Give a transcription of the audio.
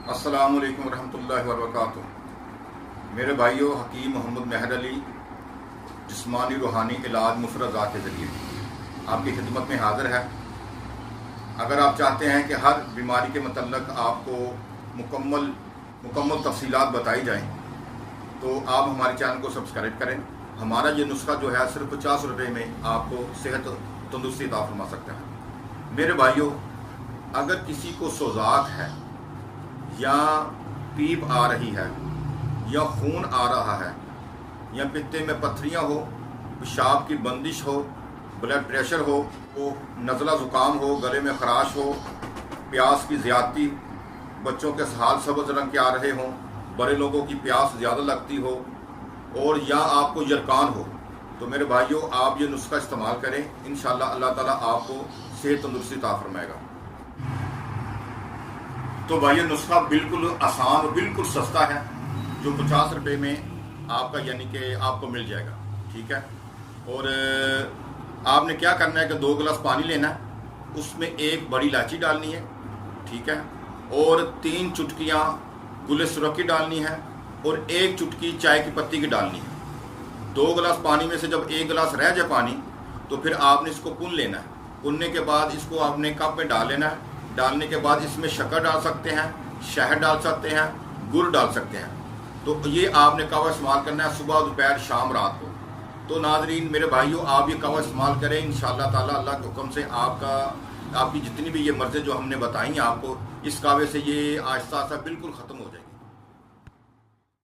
अस्सलाम वालेकुम रहमतुल्लाहि व बरकातुहू। मेरे भाइयों, हकीम मोहम्मद मेहर अली जिस्मानी रूहानी इलाज मुफरज़ा के ज़रिए आपकी खिदमत में हाज़िर है। अगर आप चाहते हैं कि हर बीमारी के मतलब आपको मुकम्मल तफसीलात बताई जाएँ तो आप हमारे चैनल को सब्सक्राइब करें। हमारा ये नुस्खा जो है सिर्फ 50 रुपये में आपको सेहत तंदुरुस्ती अता फरमा सकता है। मेरे भाइयों, अगर किसी को सोजाक है या पीप आ रही है या खून आ रहा है या पित्ते में पथरियाँ हो, पेशाब की बंदिश हो, ब्लड प्रेशर हो, नज़ला ज़ुकाम हो, गले में खराश हो, प्यास की ज़्यादती, बच्चों के हाल सब्ज़ रंग के आ रहे हों, बड़े लोगों की प्यास ज़्यादा लगती हो और या आपको यरकान हो, तो मेरे भाइयों आप ये नुस्खा इस्तेमाल करें। इंशाअल्लाह अल्लाह ताला आपको सेहत तंदुरुस्ती अता फरमाएगा। तो भाई, ये नुस्खा बिल्कुल आसान और बिल्कुल सस्ता है जो 50 रुपये में आपका यानी कि आपको मिल जाएगा। ठीक है। और आपने क्या करना है कि 2 गिलास पानी लेना है, उसमें एक बड़ी इलायची डालनी है। ठीक है। और 3 चुटकियाँ गुल सुरख की डालनी है और 1 चुटकी चाय की पत्ती की डालनी है। 2 गिलास पानी में से जब 1 गिलास रह जाए पानी तो फिर आपने इसको कुन लेना है। कुनने के बाद इसको आपने कप में डाल लेना है। डालने के बाद इसमें शक्कर डाल सकते हैं, शहद डाल सकते हैं, गुड़ डाल सकते हैं। तो ये आपने कहवा इस्तेमाल करना है सुबह, दोपहर, शाम, रात को। तो नाजरीन मेरे भाइयों, आप ये कहवा इस्तेमाल करें। इंशाअल्लाह ताला अल्लाह के हुक्म से आपकी जितनी भी ये मर्ज़ें जो हमने बताई हैं आपको, इस कहवे से ये आहिस्ता आहिस्ता बिल्कुल ख़त्म हो जाएगी।